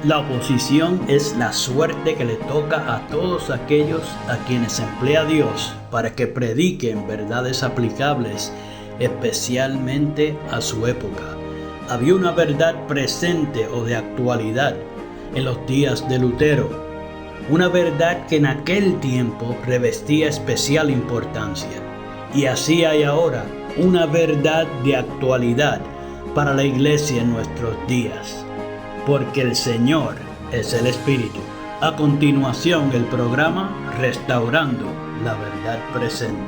La oposición es la suerte que le toca a todos aquellos a quienes emplea Dios para que prediquen verdades aplicables, especialmente a su época. Había una verdad presente o de actualidad en los días de Lutero, una verdad que en aquel tiempo revestía especial importancia. Y así hay ahora una verdad de actualidad para la iglesia en nuestros días. Porque el Señor es el Espíritu. A continuación, el programa Restaurando la Verdad Presente.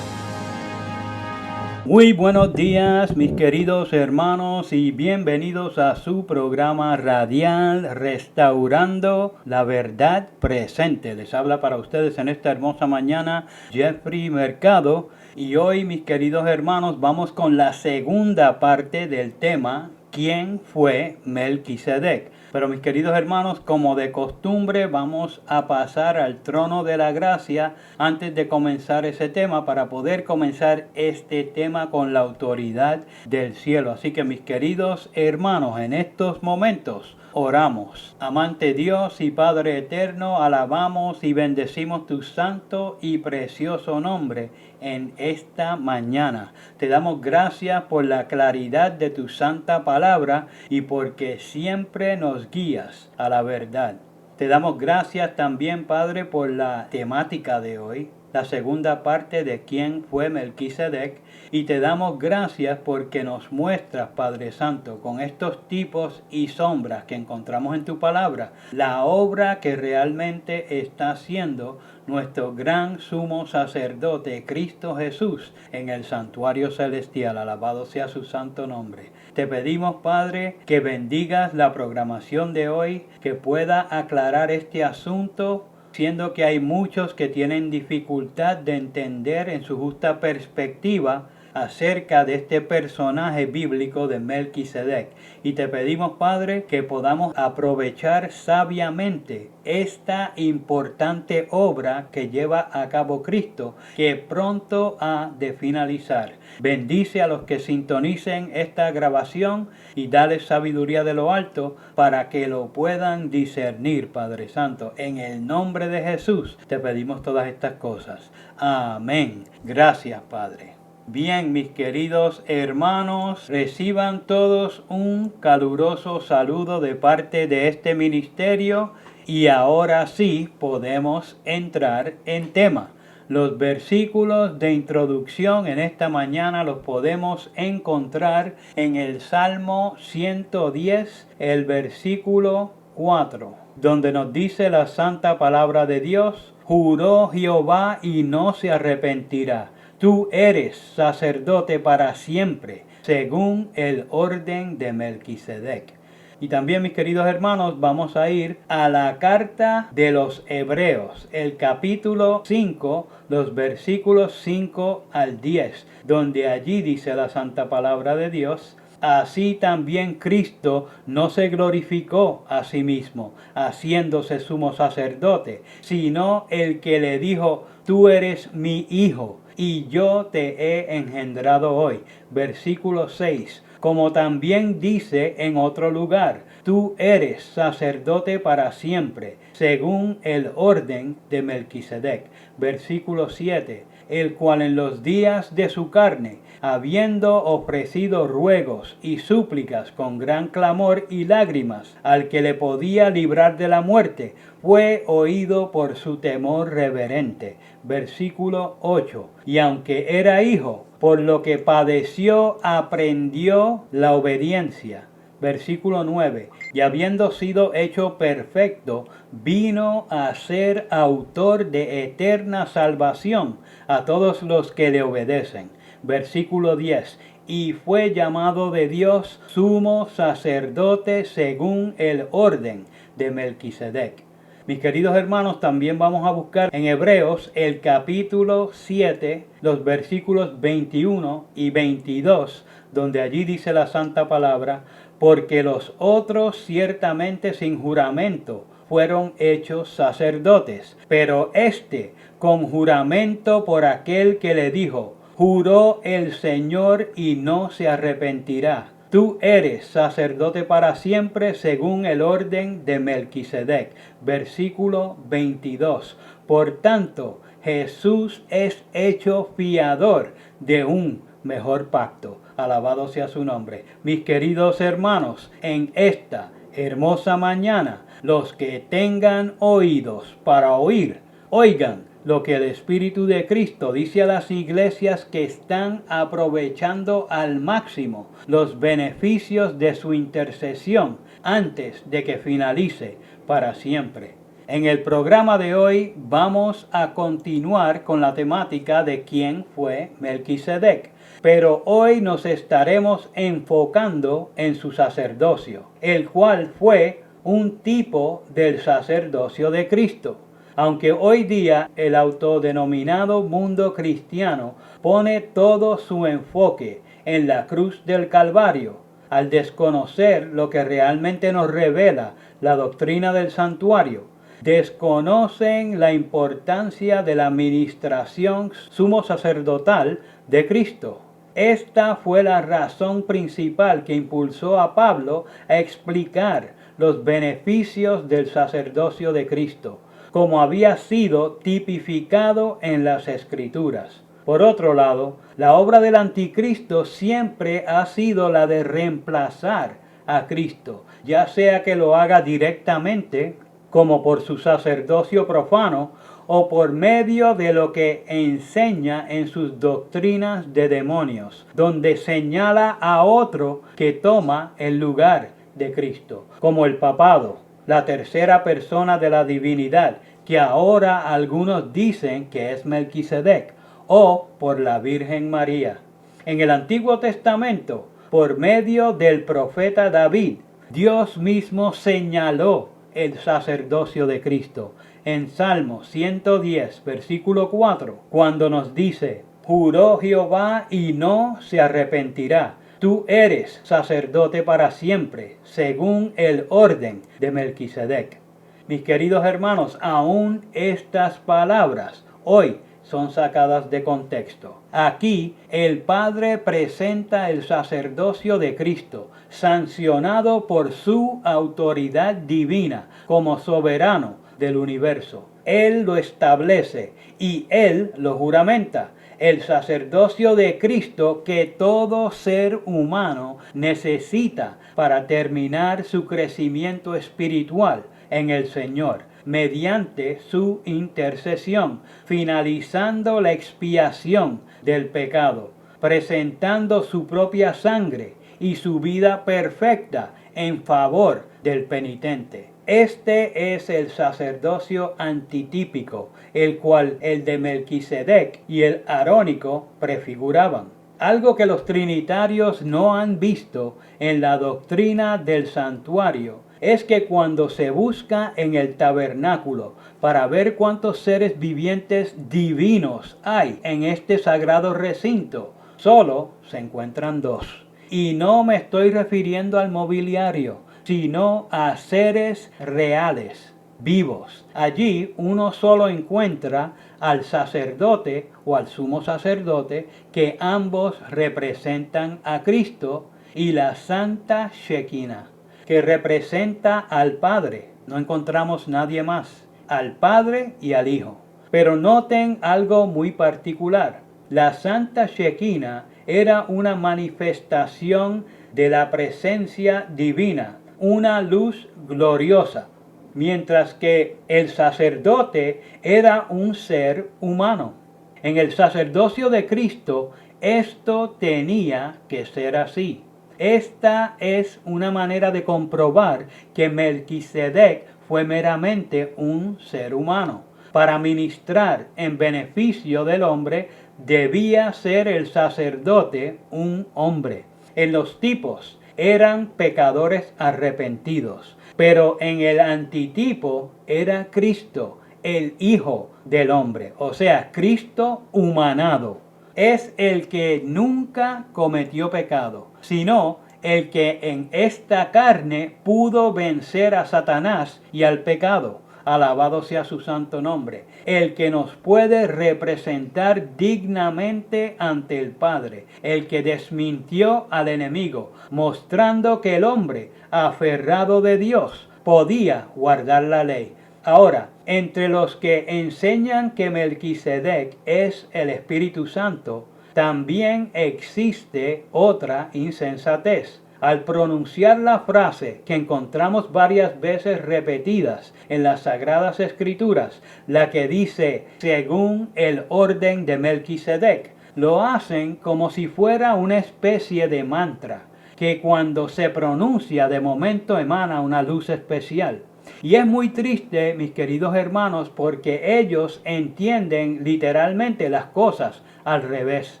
Muy buenos días, mis queridos hermanos, y bienvenidos a su programa radial Restaurando la Verdad Presente. Les habla para ustedes en esta hermosa mañana Jeffrey Mercado. Y hoy, mis queridos hermanos, vamos con la segunda parte del tema ¿Quién fue Melquisedec? Pero mis queridos hermanos, como de costumbre, vamos a pasar al trono de la gracia antes de comenzar ese tema para poder comenzar este tema con la autoridad del cielo. Así que mis queridos hermanos, en estos momentos oramos. Amante Dios y Padre eterno, alabamos y bendecimos tu santo y precioso nombre en esta mañana. Te damos gracias por la claridad de tu santa palabra y porque siempre nos guías a la verdad. Te damos gracias también, Padre, por la temática de hoy, la segunda parte de quién fue Melquisedec, y te damos gracias porque nos muestras, Padre Santo, con estos tipos y sombras que encontramos en tu palabra, la obra que realmente está haciendo nuestro gran sumo sacerdote, Cristo Jesús, en el santuario celestial. Alabado sea su santo nombre. Te pedimos, Padre, que bendigas la programación de hoy, que pueda aclarar este asunto, siendo que hay muchos que tienen dificultad de entender en su justa perspectiva acerca de este personaje bíblico de Melquisedec. Y te pedimos, Padre, que podamos aprovechar sabiamente esta importante obra que lleva a cabo Cristo, que pronto ha de finalizar. Bendice a los que sintonicen esta grabación y dale sabiduría de lo alto para que lo puedan discernir, Padre Santo. En el nombre de Jesús te pedimos todas estas cosas. Amén. Gracias, Padre. Bien, mis queridos hermanos, reciban todos un caluroso saludo de parte de este ministerio y ahora sí podemos entrar en tema. Los versículos de introducción en esta mañana los podemos encontrar en el Salmo 110, el versículo 4, donde nos dice la santa palabra de Dios: juró Jehová y no se arrepentirá. Tú eres sacerdote para siempre, según el orden de Melquisedec. Y también, mis queridos hermanos, vamos a ir a la carta de los Hebreos, el capítulo 5, los versículos 5 al 10, donde allí dice la santa palabra de Dios: así también Cristo no se glorificó a sí mismo, haciéndose sumo sacerdote, sino el que le dijo: tú eres mi hijo, y yo te he engendrado hoy. Versículo 6. Como también dice en otro lugar: tú eres sacerdote para siempre, según el orden de Melquisedec. Versículo 7. El cual en los días de su carne, habiendo ofrecido ruegos y súplicas con gran clamor y lágrimas al que le podía librar de la muerte, fue oído por su temor reverente. Versículo 8. Y aunque era hijo, por lo que padeció, aprendió la obediencia. Versículo 9. Y habiendo sido hecho perfecto, vino a ser autor de eterna salvación a todos los que le obedecen. Versículo 10. Y fue llamado de Dios sumo sacerdote según el orden de Melquisedec. Mis queridos hermanos, también vamos a buscar en Hebreos el capítulo 7, los versículos 21 y 22, donde allí dice la santa palabra: porque los otros ciertamente sin juramento fueron hechos sacerdotes, pero este con juramento por aquel que le dijo: juró el Señor y no se arrepentirá. Tú eres sacerdote para siempre según el orden de Melquisedec. Versículo 22. Por tanto, Jesús es hecho fiador de un mejor pacto. Alabado sea su nombre. Mis queridos hermanos, en esta hermosa mañana, los que tengan oídos para oír, oigan lo que el Espíritu de Cristo dice a las iglesias que están aprovechando al máximo los beneficios de su intercesión antes de que finalice para siempre. En el programa de hoy vamos a continuar con la temática de quién fue Melquisedec, pero hoy nos estaremos enfocando en su sacerdocio, el cual fue un tipo del sacerdocio de Cristo. Aunque hoy día el autodenominado mundo cristiano pone todo su enfoque en la cruz del Calvario, al desconocer lo que realmente nos revela la doctrina del santuario, desconocen la importancia de la administración sumo sacerdotal de Cristo. Esta fue la razón principal que impulsó a Pablo a explicar los beneficios del sacerdocio de Cristo, como había sido tipificado en las Escrituras. Por otro lado, la obra del anticristo siempre ha sido la de reemplazar a Cristo, ya sea que lo haga directamente, como por su sacerdocio profano, o por medio de lo que enseña en sus doctrinas de demonios, donde señala a otro que toma el lugar de Cristo, como el papado, la tercera persona de la divinidad, que ahora algunos dicen que es Melquisedec, o por la Virgen María. En el Antiguo Testamento, por medio del profeta David, Dios mismo señaló el sacerdocio de Cristo. En Salmo 110, versículo 4, cuando nos dice: juró Jehová y no se arrepentirá. Tú eres sacerdote para siempre, según el orden de Melquisedec. Mis queridos hermanos, aún estas palabras hoy son sacadas de contexto. Aquí el Padre presenta el sacerdocio de Cristo, sancionado por su autoridad divina como soberano del universo. Él lo establece y Él lo juramenta. El sacerdocio de Cristo que todo ser humano necesita para terminar su crecimiento espiritual en el Señor, mediante su intercesión, finalizando la expiación del pecado, presentando su propia sangre y su vida perfecta en favor del penitente. Este es el sacerdocio antitípico, el cual el de Melquisedec y el arónico prefiguraban. Algo que los trinitarios no han visto en la doctrina del santuario es que cuando se busca en el tabernáculo para ver cuántos seres vivientes divinos hay en este sagrado recinto, solo se encuentran dos. Y no me estoy refiriendo al mobiliario, sino a seres reales, vivos. Allí uno solo encuentra al sacerdote o al sumo sacerdote, que ambos representan a Cristo, y la Santa Shekinah, que representa al Padre. No encontramos nadie más, al Padre y al Hijo. Pero noten algo muy particular. La Santa Shekinah era una manifestación de la presencia divina, una luz gloriosa, mientras que el sacerdote era un ser humano. En el sacerdocio de Cristo, esto tenía que ser así. Esta es una manera de comprobar que Melquisedec fue meramente un ser humano. Para ministrar en beneficio del hombre, debía ser el sacerdote un hombre. En los tipos eran pecadores arrepentidos, pero en el antitipo era Cristo, el Hijo del hombre, o sea, Cristo humanado. Es el que nunca cometió pecado, sino el que en esta carne pudo vencer a Satanás y al pecado, alabado sea su santo nombre, el que nos puede representar dignamente ante el Padre, el que desmintió al enemigo, mostrando que el hombre, aferrado de Dios, podía guardar la ley. Ahora, entre los que enseñan que Melquisedec es el Espíritu Santo, también existe otra insensatez. Al pronunciar la frase que encontramos varias veces repetidas en las Sagradas Escrituras, la que dice según el orden de Melquisedec, lo hacen como si fuera una especie de mantra, que cuando se pronuncia de momento emana una luz especial. Y es muy triste, mis queridos hermanos, porque ellos entienden literalmente las cosas al revés.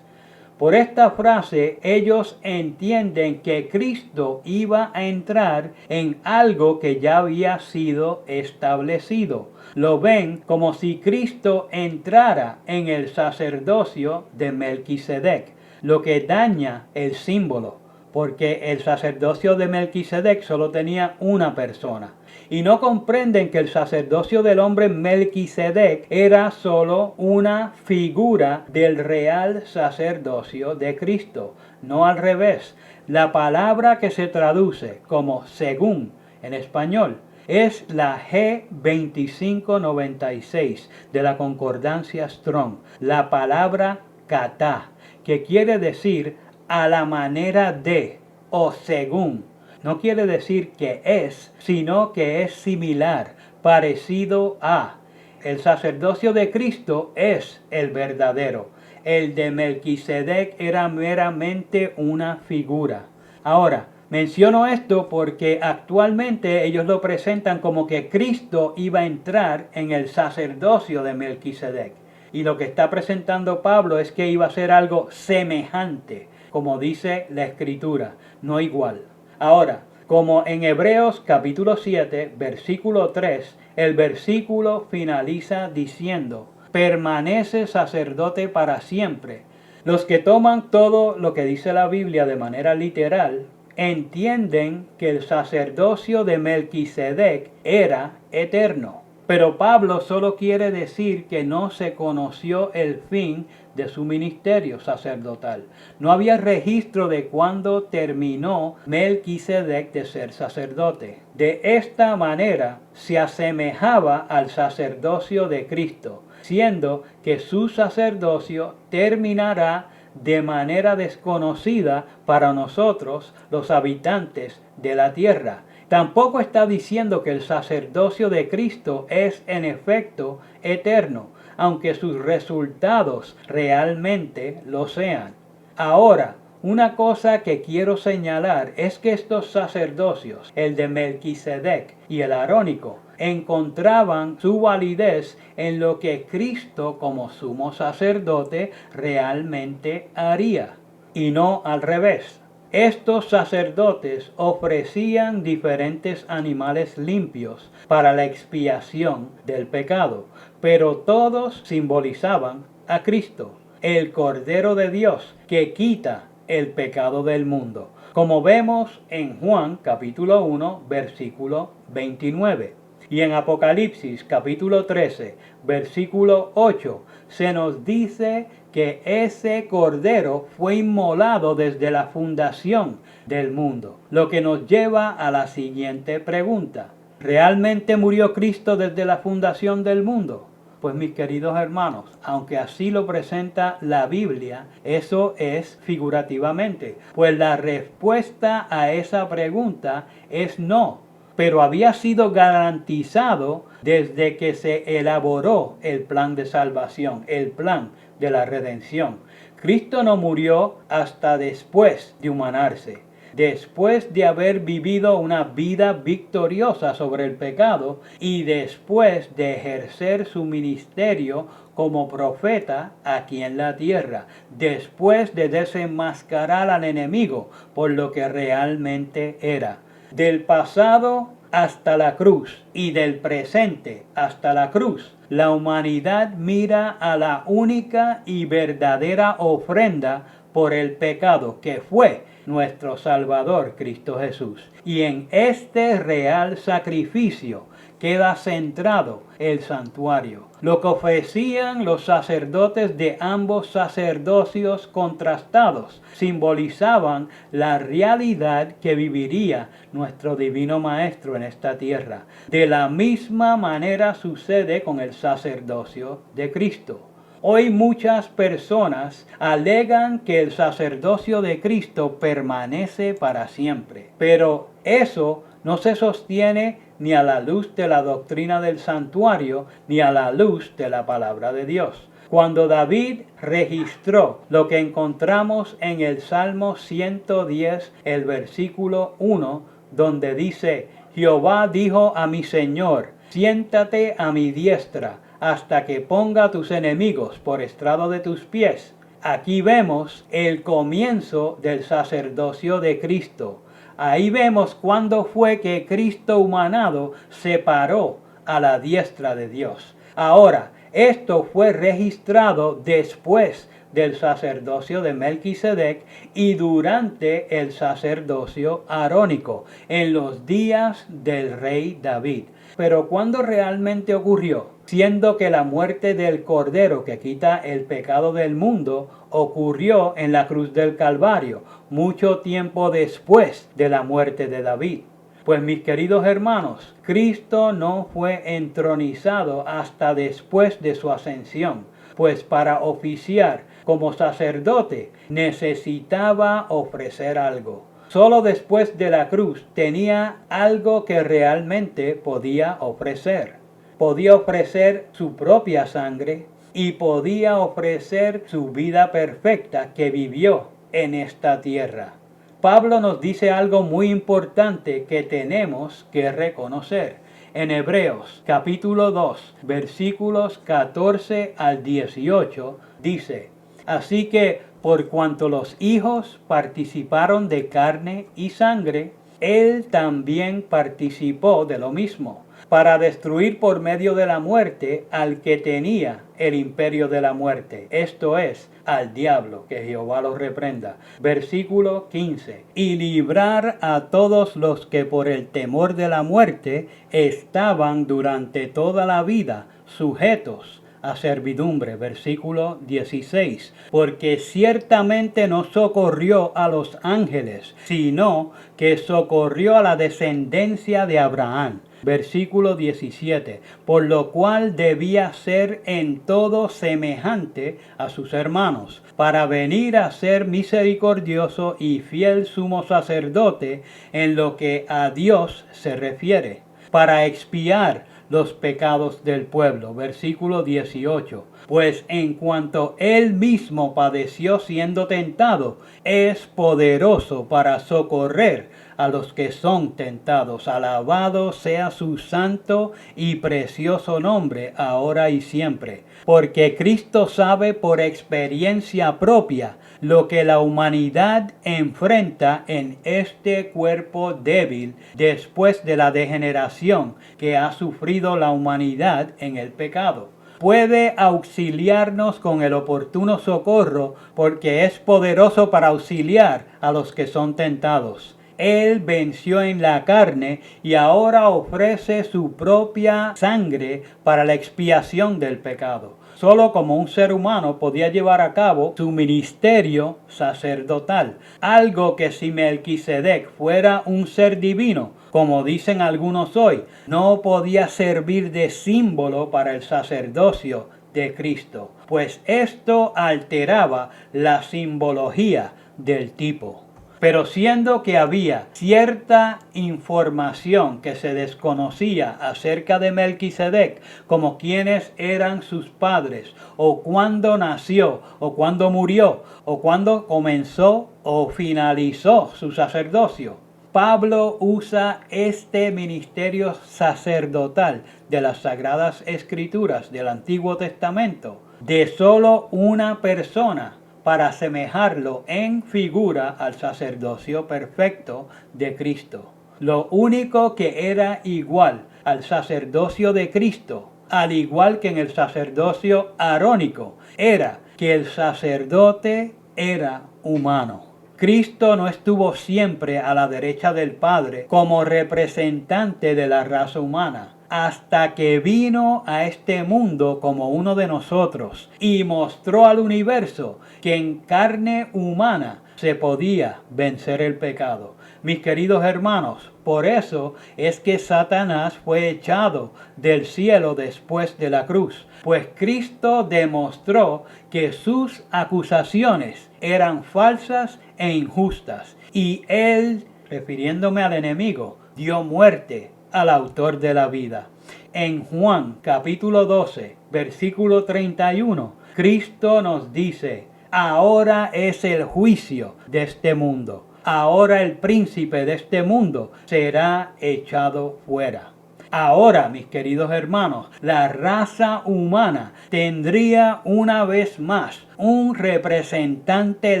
Por esta frase ellos entienden que Cristo iba a entrar en algo que ya había sido establecido. Lo ven como si Cristo entrara en el sacerdocio de Melquisedec, lo que daña el símbolo, porque el sacerdocio de Melquisedec solo tenía una persona. Y no comprenden que el sacerdocio del hombre Melquisedec era solo una figura del real sacerdocio de Cristo, no al revés. La palabra que se traduce como según en español es la G2596 de la concordancia Strong, la palabra katá, que quiere decir a la manera de o según. No quiere decir que es, sino que es similar, parecido a. El sacerdocio de Cristo es el verdadero. El de Melquisedec era meramente una figura. Ahora, menciono esto porque actualmente ellos lo presentan como que Cristo iba a entrar en el sacerdocio de Melquisedec. Y lo que está presentando Pablo es que iba a ser algo semejante, como dice la Escritura, no igual. Ahora, como en Hebreos capítulo 7, versículo 3, el versículo finaliza diciendo, permanece sacerdote para siempre. Los que toman todo lo que dice la Biblia de manera literal, entienden que el sacerdocio de Melquisedec era eterno. Pero Pablo solo quiere decir que no se conoció el fin de su ministerio sacerdotal. No había registro de cuándo terminó Melquisedec de ser sacerdote. De esta manera se asemejaba al sacerdocio de Cristo, siendo que su sacerdocio terminará de manera desconocida para nosotros, los habitantes de la tierra. Tampoco está diciendo que el sacerdocio de Cristo es en efecto eterno, aunque sus resultados realmente lo sean. Ahora, una cosa que quiero señalar es que estos sacerdocios, el de Melquisedec y el arónico, encontraban su validez en lo que Cristo como sumo sacerdote realmente haría, y no al revés. Estos sacerdotes ofrecían diferentes animales limpios para la expiación del pecado, pero todos simbolizaban a Cristo, el Cordero de Dios, que quita el pecado del mundo, como vemos en Juan capítulo 1, versículo 29. Y en Apocalipsis capítulo 13, versículo 8, se nos dice que ese cordero fue inmolado desde la fundación del mundo. Lo que nos lleva a la siguiente pregunta. ¿Realmente murió Cristo desde la fundación del mundo? Pues mis queridos hermanos, aunque así lo presenta la Biblia, eso es figurativamente. Pues la respuesta a esa pregunta es no. Pero había sido garantizado desde que se elaboró el plan de salvación, el plan de la redención. Cristo no murió hasta después de humanarse, después de haber vivido una vida victoriosa sobre el pecado y después de ejercer su ministerio como profeta aquí en la tierra, después de desenmascarar al enemigo por lo que realmente era. Del pasado hasta la cruz y del presente hasta la cruz, la humanidad mira a la única y verdadera ofrenda por el pecado que fue nuestro Salvador Cristo Jesús. Y en este real sacrificio queda centrado el santuario. Lo que ofrecían los sacerdotes de ambos sacerdocios contrastados simbolizaban la realidad que viviría nuestro divino Maestro en esta tierra. De la misma manera sucede con el sacerdocio de Cristo. Hoy muchas personas alegan que el sacerdocio de Cristo permanece para siempre, pero eso no se sostiene ni a la luz de la doctrina del santuario, ni a la luz de la palabra de Dios. Cuando David registró lo que encontramos en el Salmo 110, el versículo 1, donde dice: Jehová dijo a mi Señor, siéntate a mi diestra, hasta que ponga a tus enemigos por estrado de tus pies. Aquí vemos el comienzo del sacerdocio de Cristo. Ahí vemos cuándo fue que Cristo humanado se paró a la diestra de Dios. Ahora, esto fue registrado después del sacerdocio de Melquisedec y durante el sacerdocio arónico, en los días del rey David. Pero ¿cuándo realmente ocurrió? Siendo que la muerte del Cordero que quita el pecado del mundo ocurrió en la cruz del Calvario, mucho tiempo después de la muerte de David. Pues mis queridos hermanos, Cristo no fue entronizado hasta después de su ascensión, pues para oficiar como sacerdote necesitaba ofrecer algo. Solo después de la cruz tenía algo que realmente podía ofrecer. Podía ofrecer su propia sangre y podía ofrecer su vida perfecta que vivió en esta tierra. Pablo nos dice algo muy importante que tenemos que reconocer. En Hebreos capítulo 2, versículos 14 al 18, dice: Así que por cuanto los hijos participaron de carne y sangre, él también participó de lo mismo, para destruir por medio de la muerte al que tenía el imperio de la muerte, esto es, al diablo, que Jehová lo reprenda. Versículo 15. Y librar a todos los que por el temor de la muerte estaban durante toda la vida sujetos a servidumbre. Versículo 16. Porque ciertamente no socorrió a los ángeles, sino que socorrió a la descendencia de Abraham. Versículo 17. Por lo cual debía ser en todo semejante a sus hermanos, para venir a ser misericordioso y fiel sumo sacerdote en lo que a Dios se refiere, para expiar los pecados del pueblo. Versículo 18. Pues en cuanto él mismo padeció siendo tentado, es poderoso para socorrer a los que son tentados. Alabado sea su santo y precioso nombre, ahora y siempre. Porque Cristo sabe por experiencia propia lo que la humanidad enfrenta en este cuerpo débil después de la degeneración que ha sufrido la humanidad en el pecado. Puede auxiliarnos con el oportuno socorro porque es poderoso para auxiliar a los que son tentados. Él venció en la carne y ahora ofrece su propia sangre para la expiación del pecado. Solo como un ser humano podía llevar a cabo su ministerio sacerdotal, algo que si Melquisedec fuera un ser divino, como dicen algunos hoy, no podía servir de símbolo para el sacerdocio de Cristo, pues esto alteraba la simbología del tipo. Pero siendo que había cierta información que se desconocía acerca de Melquisedec, como quiénes eran sus padres, o cuándo nació, o cuándo murió, o cuándo comenzó o finalizó su sacerdocio, Pablo usa este ministerio sacerdotal de las Sagradas Escrituras del Antiguo Testamento de solo una persona para asemejarlo en figura al sacerdocio perfecto de Cristo. Lo único que era igual al sacerdocio de Cristo, al igual que en el sacerdocio arónico, era que el sacerdote era humano. Cristo no estuvo siempre a la derecha del Padre como representante de la raza humana. hasta que vino a este mundo como uno de nosotros y mostró al universo que en carne humana se podía vencer el pecado. Mis queridos hermanos, por eso es que Satanás fue echado del cielo después de la cruz, pues Cristo demostró que sus acusaciones eran falsas e injustas, y él, refiriéndome al enemigo, dio muerte al autor de la vida. En Juan capítulo 12, versículo 31, Cristo nos dice: ahora es el juicio de este mundo. Ahora el príncipe de este mundo será echado fuera. Ahora, mis queridos hermanos, la raza humana tendría una vez más un representante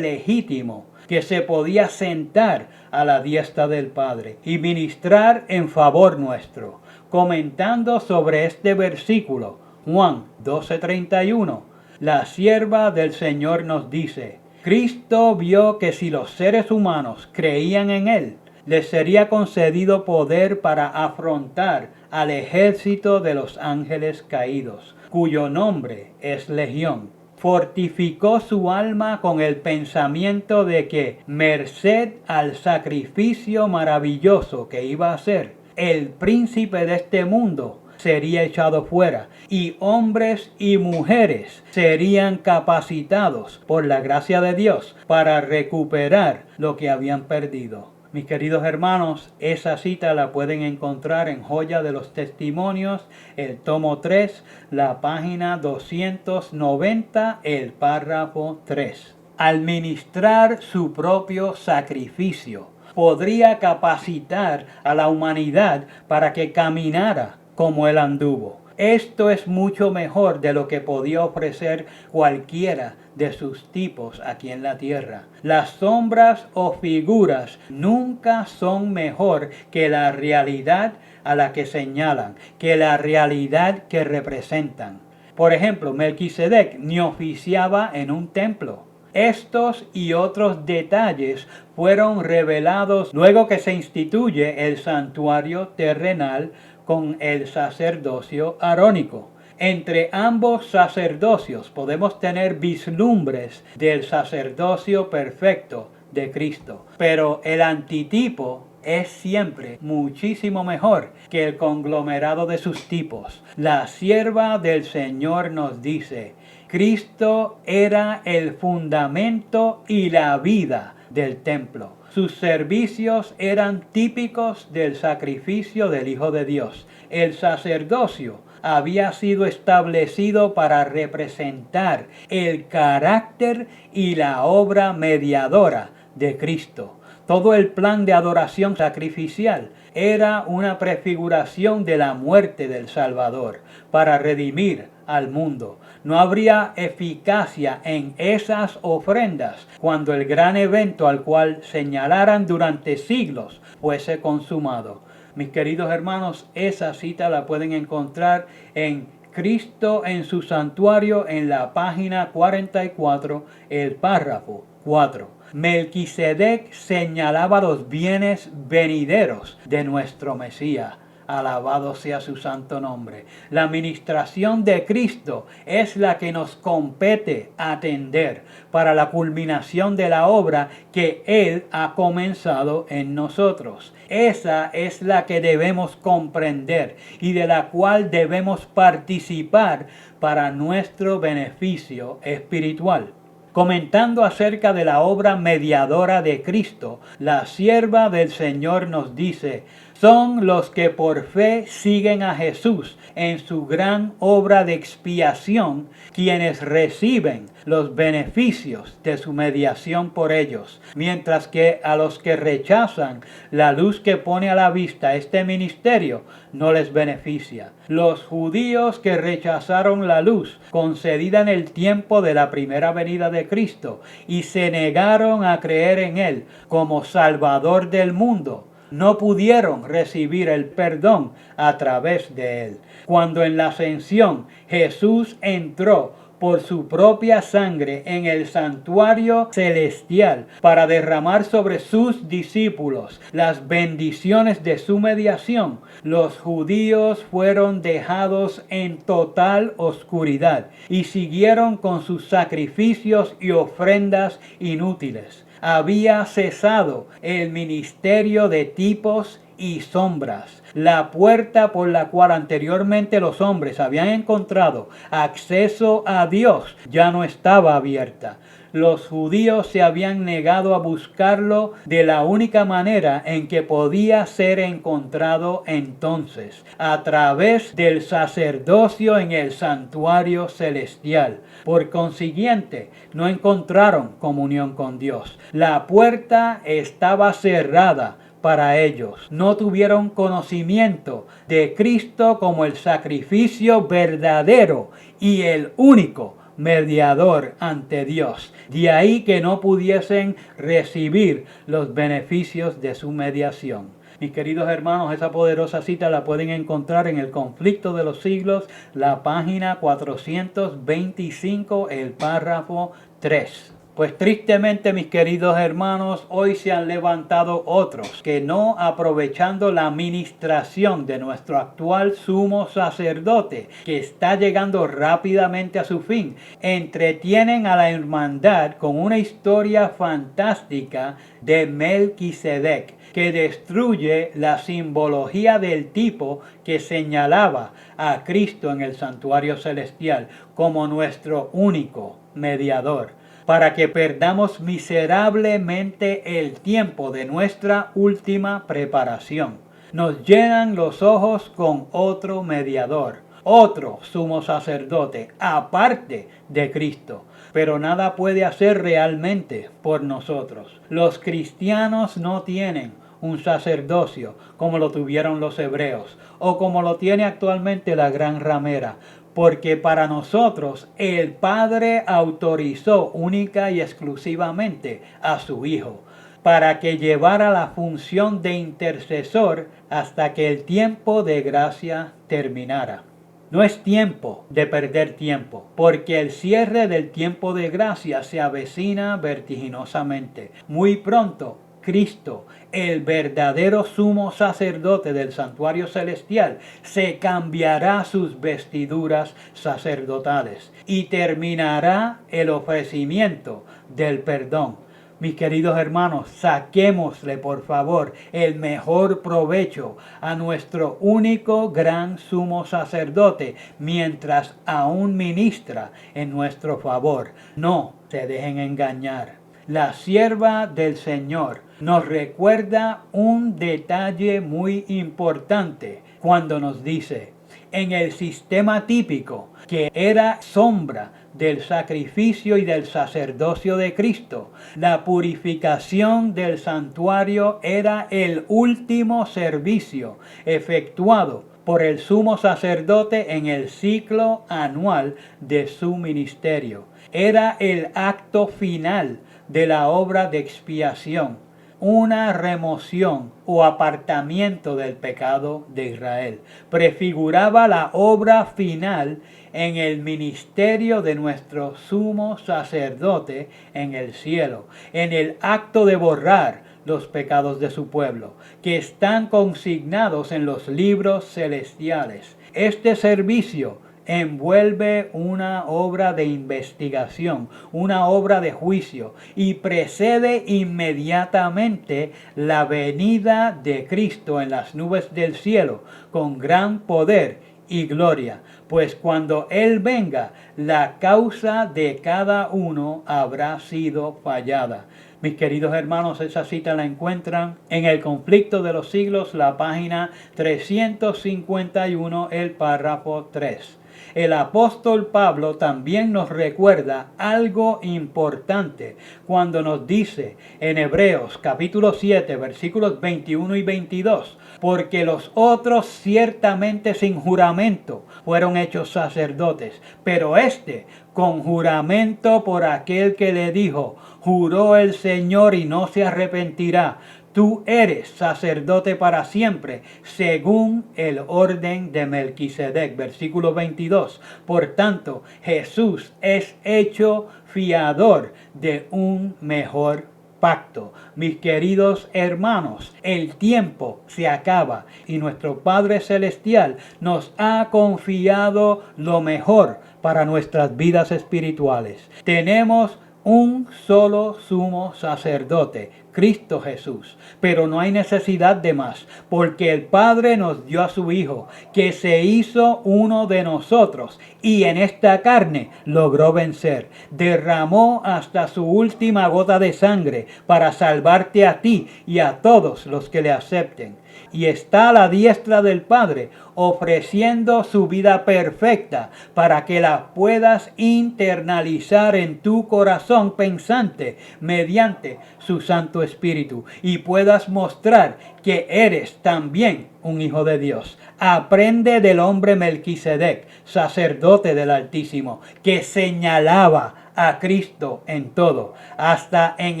legítimo que se podía sentar a la diestra del Padre y ministrar en favor nuestro. Comentando sobre este versículo, Juan 12:31, la sierva del Señor nos dice: Cristo vio que si los seres humanos creían en Él, les sería concedido poder para afrontar al ejército de los ángeles caídos, cuyo nombre es Legión. Fortificó su alma con el pensamiento de que, merced al sacrificio maravilloso que iba a hacer, el príncipe de este mundo sería echado fuera y hombres y mujeres serían capacitados por la gracia de Dios para recuperar lo que habían perdido. Mis queridos hermanos, esa cita la pueden encontrar en Joya de los Testimonios, el tomo 3, la página 290, el párrafo 3. Al ministrar su propio sacrificio, podría capacitar a la humanidad para que caminara como Él anduvo. Esto es mucho mejor de lo que podía ofrecer cualquiera de sus tipos aquí en la tierra. Las sombras o figuras nunca son mejor que la realidad a la que señalan, que la realidad que representan. Por ejemplo, Melquisedec ni oficiaba en un templo. Estos y otros detalles fueron revelados luego que se instituye el santuario terrenal con el sacerdocio arónico. Entre ambos sacerdocios podemos tener vislumbres del sacerdocio perfecto de Cristo, pero el antitipo es siempre muchísimo mejor que el conglomerado de sus tipos. La sierva del Señor nos dice: Cristo era el fundamento y la vida del templo. Sus servicios eran típicos del sacrificio del Hijo de Dios. El sacerdocio había sido establecido para representar el carácter y la obra mediadora de Cristo. Todo el plan de adoración sacrificial era una prefiguración de la muerte del Salvador para redimir al mundo. No habría eficacia en esas ofrendas cuando el gran evento al cual señalaran durante siglos fuese consumado. Mis queridos hermanos, esa cita la pueden encontrar en Cristo en su santuario en la página 44, el párrafo 4. Melquisedec señalaba los bienes venideros de nuestro Mesías. Alabado sea su santo nombre. La ministración de Cristo es la que nos compete atender para la culminación de la obra que Él ha comenzado en nosotros. Esa es la que debemos comprender y de la cual debemos participar para nuestro beneficio espiritual. Comentando acerca de la obra mediadora de Cristo, la sierva del Señor nos dice: son los que por fe siguen a Jesús en su gran obra de expiación, quienes reciben los beneficios de su mediación por ellos, mientras que a los que rechazan la luz que pone a la vista este ministerio no les beneficia. Los judíos que rechazaron la luz concedida en el tiempo de la primera venida de Cristo y se negaron a creer en Él como Salvador del mundo, no pudieron recibir el perdón a través de Él. Cuando en la ascensión Jesús entró por su propia sangre en el santuario celestial para derramar sobre sus discípulos las bendiciones de su mediación, los judíos fueron dejados en total oscuridad y siguieron con sus sacrificios y ofrendas inútiles. Había cesado el ministerio de tipos y sombras. La puerta por la cual anteriormente los hombres habían encontrado acceso a Dios ya no estaba abierta. Los judíos se habían negado a buscarlo de la única manera en que podía ser encontrado entonces, a través del sacerdocio en el santuario celestial. Por consiguiente, no encontraron comunión con Dios. La puerta estaba cerrada para ellos. No tuvieron conocimiento de Cristo como el sacrificio verdadero y el único mediador ante Dios. De ahí que no pudiesen recibir los beneficios de su mediación. Mis queridos hermanos, esa poderosa cita la pueden encontrar en El Conflicto de los Siglos, la página 425, el párrafo 3. Pues tristemente, mis queridos hermanos, hoy se han levantado otros que, no aprovechando la ministración de nuestro actual sumo sacerdote, que está llegando rápidamente a su fin, entretienen a la hermandad con una historia fantástica de Melquisedec, que destruye la simbología del tipo que señalaba a Cristo en el santuario celestial como nuestro único mediador, para que perdamos miserablemente el tiempo de nuestra última preparación. Nos llenan los ojos con otro mediador, otro sumo sacerdote, aparte de Cristo. Pero nada puede hacer realmente por nosotros. Los cristianos no tienen un sacerdocio como lo tuvieron los hebreos o como lo tiene actualmente la gran ramera, porque para nosotros el Padre autorizó única y exclusivamente a su Hijo para que llevara la función de intercesor hasta que el tiempo de gracia terminara. No es tiempo de perder tiempo, porque el cierre del tiempo de gracia se avecina vertiginosamente. Muy pronto, Cristo, el verdadero sumo sacerdote del santuario celestial, se cambiará sus vestiduras sacerdotales y terminará el ofrecimiento del perdón. Mis queridos hermanos, saquémosle por favor el mejor provecho a nuestro único gran sumo sacerdote mientras aún ministra en nuestro favor. No se dejen engañar. La sierva del Señor nos recuerda un detalle muy importante cuando nos dice: en el sistema típico, que era sombra del sacrificio y del sacerdocio de Cristo, la purificación del santuario era el último servicio efectuado por el sumo sacerdote en el ciclo anual de su ministerio. Era el acto final de la obra de expiación, una remoción o apartamiento del pecado de Israel. Prefiguraba la obra final en el ministerio de nuestro sumo sacerdote en el cielo, en el acto de borrar los pecados de su pueblo, que están consignados en los libros celestiales. Este servicio envuelve una obra de investigación, una obra de juicio, y precede inmediatamente la venida de Cristo en las nubes del cielo con gran poder y gloria, pues cuando Él venga, la causa de cada uno habrá sido fallada. Mis queridos hermanos, esa cita la encuentran en El Conflicto de los Siglos, la página 351, el párrafo 3. El apóstol Pablo también nos recuerda algo importante cuando nos dice en Hebreos capítulo 7 versículos 21 y 22: porque los otros ciertamente sin juramento fueron hechos sacerdotes, pero este con juramento por aquel que le dijo: juró el Señor y no se arrepentirá, tú eres sacerdote para siempre, según el orden de Melquisedec. Versículo 22. Por tanto, Jesús es hecho fiador de un mejor pacto. Mis queridos hermanos, el tiempo se acaba y nuestro Padre Celestial nos ha confiado lo mejor para nuestras vidas espirituales. Tenemos un solo sumo sacerdote, Cristo Jesús, pero no hay necesidad de más, porque el Padre nos dio a su Hijo, que se hizo uno de nosotros, y en esta carne logró vencer, derramó hasta su última gota de sangre para salvarte a ti y a todos los que le acepten, y está a la diestra del Padre, ofreciendo su vida perfecta para que la puedas internalizar en tu corazón pensante mediante su Santo Espíritu y puedas mostrar que eres también un hijo de Dios. Aprende del hombre Melquisedec, sacerdote del Altísimo, que señalaba a Cristo en todo, hasta en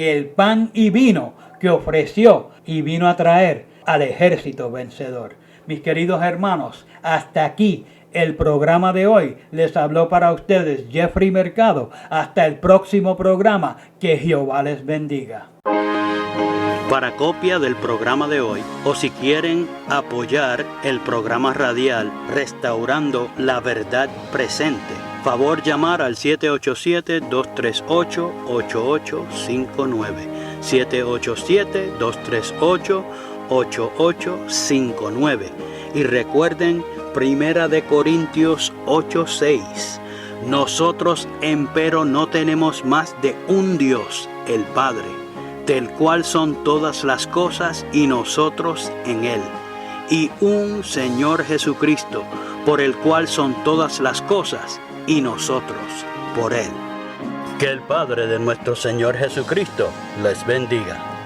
el pan y vino que ofreció y vino a traer al ejército vencedor. Mis queridos hermanos, hasta aquí el programa de hoy. Les habló para ustedes Jeffrey Mercado. Hasta el próximo programa. Que Jehová les bendiga. Para copia del programa de hoy, o si quieren apoyar el programa radial Restaurando la Verdad Presente, favor llamar al 787-238-8859. 787-238-8859. Y recuerden, 1 Corintios 8:6. Nosotros, empero, no tenemos más de un Dios, el Padre, del cual son todas las cosas y nosotros en Él, y un Señor Jesucristo, por el cual son todas las cosas y nosotros por Él. Que el Padre de nuestro Señor Jesucristo les bendiga.